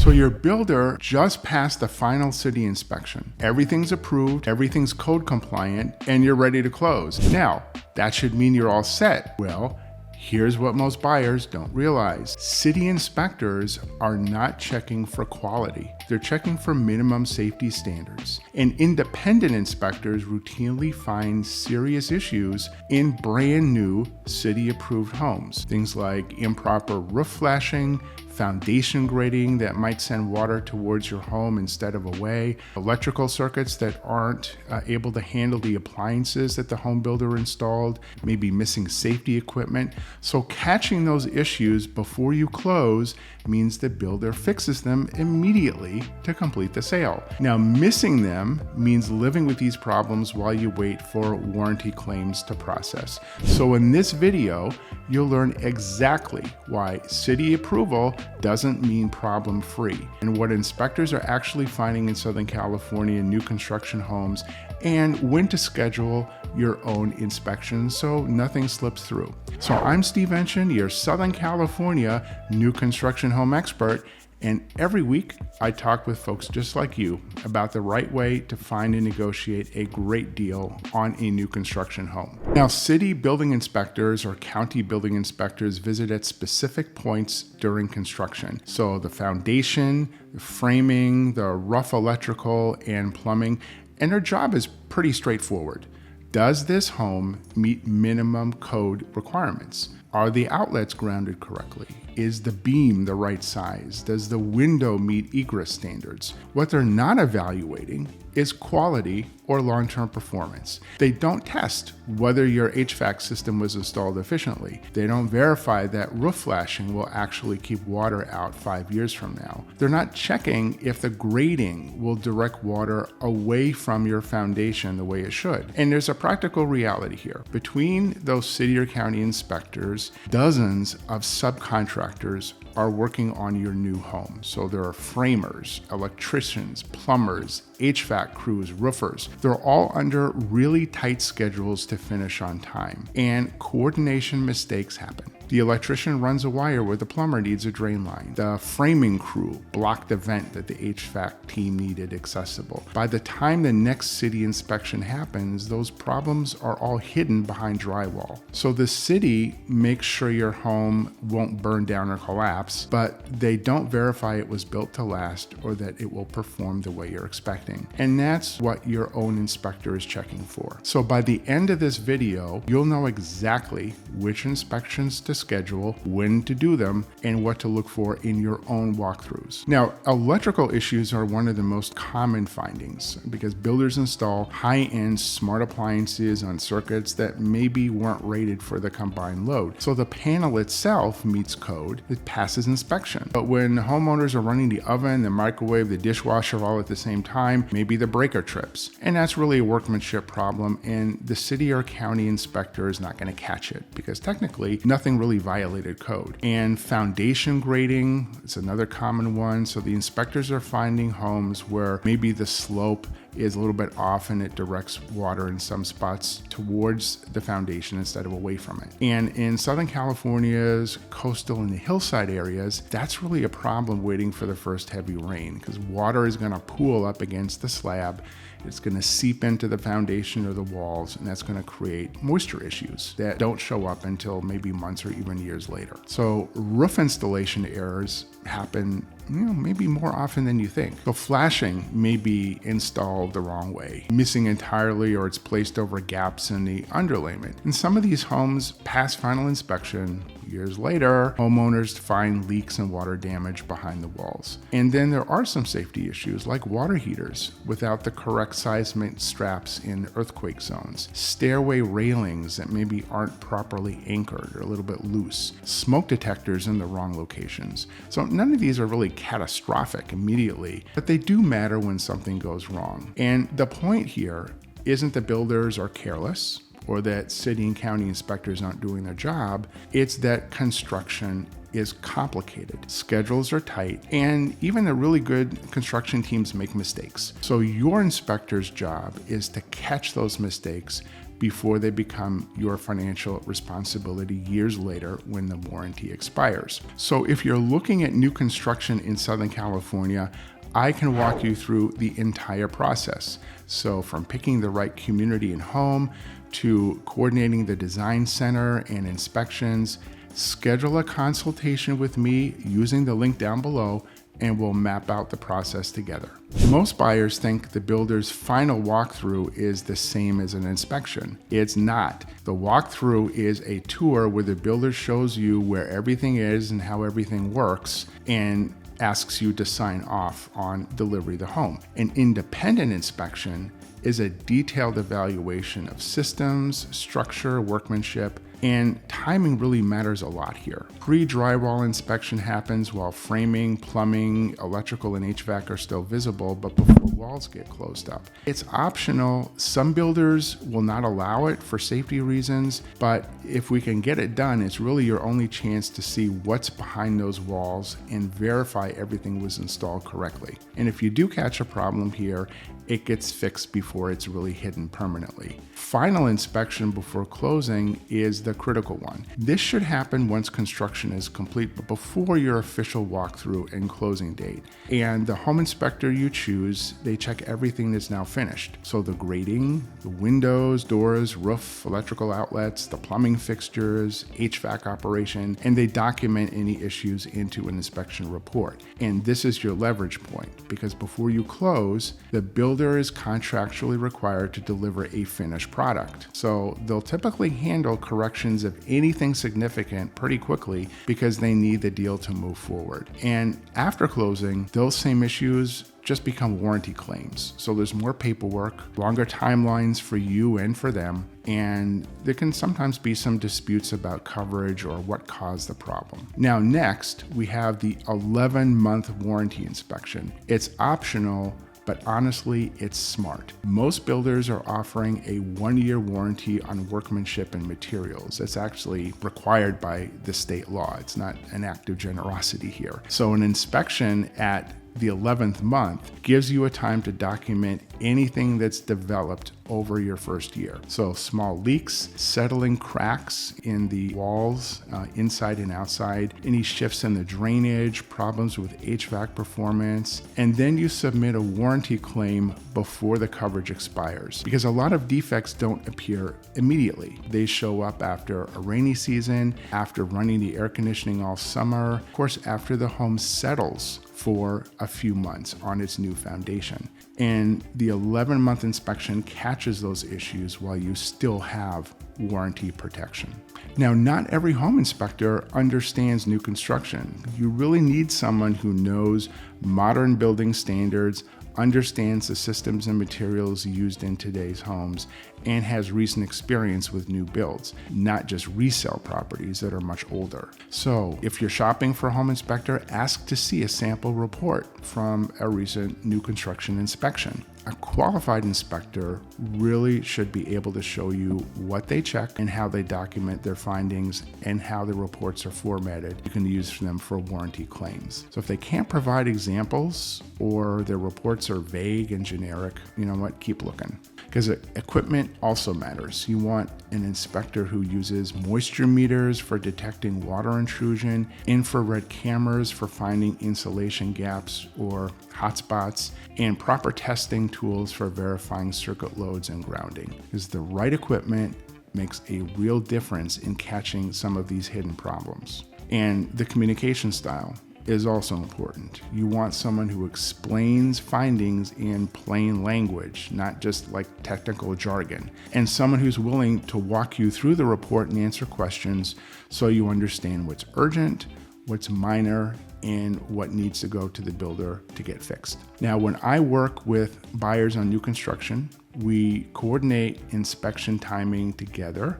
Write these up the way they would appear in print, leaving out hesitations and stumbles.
So your builder just passed the final city inspection. Everything's approved, everything's code compliant, and you're ready to close. Now, that should mean you're all set. Well, here's what most buyers don't realize. City inspectors are not checking for quality. They're checking for minimum safety standards. And independent inspectors routinely find serious issues in brand new city-approved homes. Things like improper roof flashing, foundation grading that might send water towards your home instead of away, electrical circuits that aren't able to handle the appliances that the home builder installed, maybe missing safety equipment. So catching those issues before you close means the builder fixes them immediately to complete the sale. Now, missing them means living with these problems while you wait for warranty claims to process. So in this video, you'll learn exactly why city approval doesn't mean problem-free, and what inspectors are actually finding in Southern California new construction homes, and when to schedule your own inspection so nothing slips through. So I'm Steve Enchin, your Southern California new construction home expert, and every week I talk with folks just like you about the right way to find and negotiate a great deal on a new construction home. Now, city building inspectors or county building inspectors visit at specific points during construction. So the foundation, the framing, the rough electrical and plumbing, and their job is pretty straightforward. Does this home meet minimum code requirements? Are the outlets grounded correctly? Is the beam the right size? Does the window meet egress standards? What they're not evaluating is quality or long-term performance. They don't test whether your HVAC system was installed efficiently. They don't verify that roof flashing will actually keep water out 5 years from now. They're not checking if the grading will direct water away from your foundation the way it should. And there's a practical reality here. Between those city or county inspectors, dozens of subcontractors are working on your new home. So there are framers, electricians, plumbers, HVAC crews, roofers. They're all under really tight schedules to finish on time, and coordination mistakes happen. The electrician runs a wire where the plumber needs a drain line. The framing crew blocked the vent that the HVAC team needed accessible. By the time the next city inspection happens, those problems are all hidden behind drywall. So the city makes sure your home won't burn down or collapse, but they don't verify it was built to last or that it will perform the way you're expecting. And that's what your own inspector is checking for. So by the end of this video, you'll know exactly which inspections to schedule, when to do them, and what to look for in your own walkthroughs. Now, electrical issues are one of the most common findings because builders install high-end smart appliances on circuits that maybe weren't rated for the combined load. So the panel itself meets code, it passes inspection. But when homeowners are running the oven, the microwave, the dishwasher all at the same time, maybe the breaker trips. And that's really a workmanship problem, and the city or county inspector is not going to catch it because technically nothing really violated code. And foundation grading is another common one. So the inspectors are finding homes where maybe the slope is a little bit off and it directs water in some spots towards the foundation instead of away from it. And in Southern California's coastal and the hillside areas, that's really a problem waiting for the first heavy rain because water is going to pool up against the slab. It's going to seep into the foundation or the walls, and that's going to create moisture issues that don't show up until maybe months or even years later. So roof installation errors happen maybe more often than you think. So flashing may be installed the wrong way, missing entirely, or it's placed over gaps in the underlayment. And some of these homes pass final inspection. Years later, homeowners find leaks and water damage behind the walls. And then there are some safety issues like water heaters without the correct seismic straps in earthquake zones, stairway railings that maybe aren't properly anchored or a little bit loose, smoke detectors in the wrong locations. So none of these are really catastrophic immediately, but they do matter when something goes wrong. And the point here isn't that builders are careless or that city and county inspectors aren't doing their job. It's that construction is complicated. Schedules are tight, and even the really good construction teams make mistakes. So your inspector's job is to catch those mistakes before they become your financial responsibility years later when the warranty expires. So if you're looking at new construction in Southern California, I can walk you through the entire process. So from picking the right community and home to coordinating the design center and inspections, schedule a consultation with me using the link down below and we'll map out the process together. Most buyers think the builder's final walkthrough is the same as an inspection. It's not. The walkthrough is a tour where the builder shows you where everything is and how everything works and asks you to sign off on delivery of the home. An independent inspection is a detailed evaluation of systems, structure, workmanship, and timing really matters a lot here. Pre-drywall inspection happens while framing, plumbing, electrical, and HVAC are still visible, but before walls get closed up. It's optional. Some builders will not allow it for safety reasons, but if we can get it done, it's really your only chance to see what's behind those walls and verify everything was installed correctly. And if you do catch a problem here, it gets fixed before it's really hidden permanently. Final inspection before closing is the critical one. This should happen once construction is complete, but before your official walkthrough and closing date. And the home inspector you choose, they check everything that's now finished. So the grading, the windows, doors, roof, electrical outlets, the plumbing fixtures, HVAC operation, and they document any issues into an inspection report. And this is your leverage point, because before you close, the builder is contractually required to deliver a finished product. So they'll typically handle corrections of anything significant pretty quickly because they need the deal to move forward. And after closing, those same issues just become warranty claims. So there's more paperwork, longer timelines for you and for them, and there can sometimes be some disputes about coverage or what caused the problem. Now next, we have the 11-month warranty inspection. It's optional, but honestly, it's smart. Most builders are offering a 1-year warranty on workmanship and materials. That's actually required by the state law. It's not an act of generosity here. So an inspection at the 11th month gives you a time to document anything that's developed over your first year. So small leaks, settling cracks in the walls, inside and outside, any shifts in the drainage, problems with HVAC performance, and then you submit a warranty claim before the coverage expires. Because a lot of defects don't appear immediately. They show up after a rainy season, after running the air conditioning all summer, of course, after the home settles for a few months on its new foundation. And the 11-month inspection catches those issues while you still have warranty protection. Now, not every home inspector understands new construction. You really need someone who knows modern building standards, understands the systems and materials used in today's homes, and has recent experience with new builds, not just resale properties that are much older. So if you're shopping for a home inspector, ask to see a sample report from a recent new construction inspection. A qualified inspector really should be able to show you what they check and how they document their findings and how the reports are formatted. You can use them for warranty claims. So if they can't provide examples or their reports are vague and generic, you know what, keep looking. Because equipment also matters. You want an inspector who uses moisture meters for detecting water intrusion, infrared cameras for finding insulation gaps or hotspots, and proper testing tools for verifying circuit loads and grounding. Because the right equipment makes a real difference in catching some of these hidden problems. And the communication style is also important. You want someone who explains findings in plain language, not just like technical jargon, and someone who's willing to walk you through the report and answer questions so you understand what's urgent, what's minor, and what needs to go to the builder to get fixed. Now, when I work with buyers on new construction, we coordinate inspection timing together,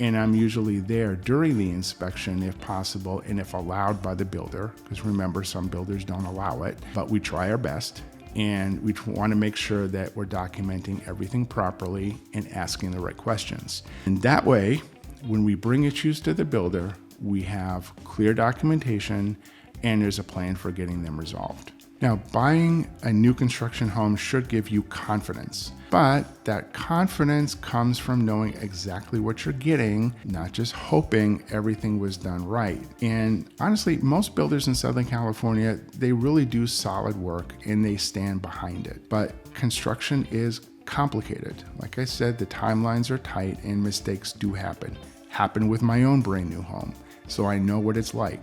and I'm usually there during the inspection if possible and if allowed by the builder, because remember, some builders don't allow it, but we try our best. And we want to make sure that we're documenting everything properly and asking the right questions. And that way, when we bring issues to the builder, we have clear documentation and there's a plan for getting them resolved. Now, buying a new construction home should give you confidence, but that confidence comes from knowing exactly what you're getting, not just hoping everything was done right. And honestly, most builders in Southern California, they really do solid work and they stand behind it. But construction is complicated. Like I said, the timelines are tight and mistakes do happen. Happened with my own brand new home, so I know what it's like.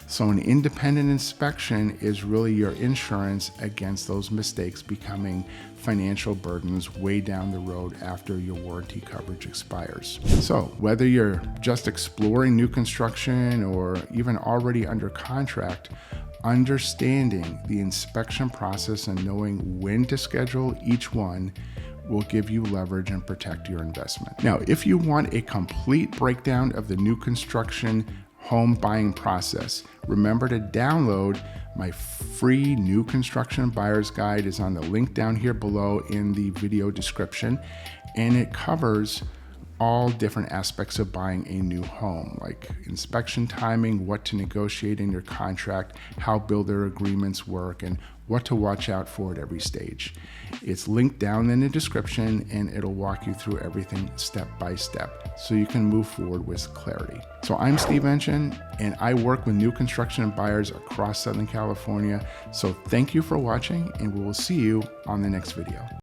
So an independent inspection is really your insurance against those mistakes becoming financial burdens way down the road after your warranty coverage expires. So whether you're just exploring new construction or even already under contract, understanding the inspection process and knowing when to schedule each one will give you leverage and protect your investment. Now, if you want a complete breakdown of the new construction home buying process, remember to download my free new construction buyer's guide. Is on the link down here below in the video description, and it covers all different aspects of buying a new home, like inspection timing, what to negotiate in your contract, how builder agreements work, and what to watch out for at every stage. It's linked down in the description, and it'll walk you through everything step by step so you can move forward with clarity. So I'm Steve Enchin, and I work with new construction buyers across Southern California. So thank you for watching, and we will see you on the next video.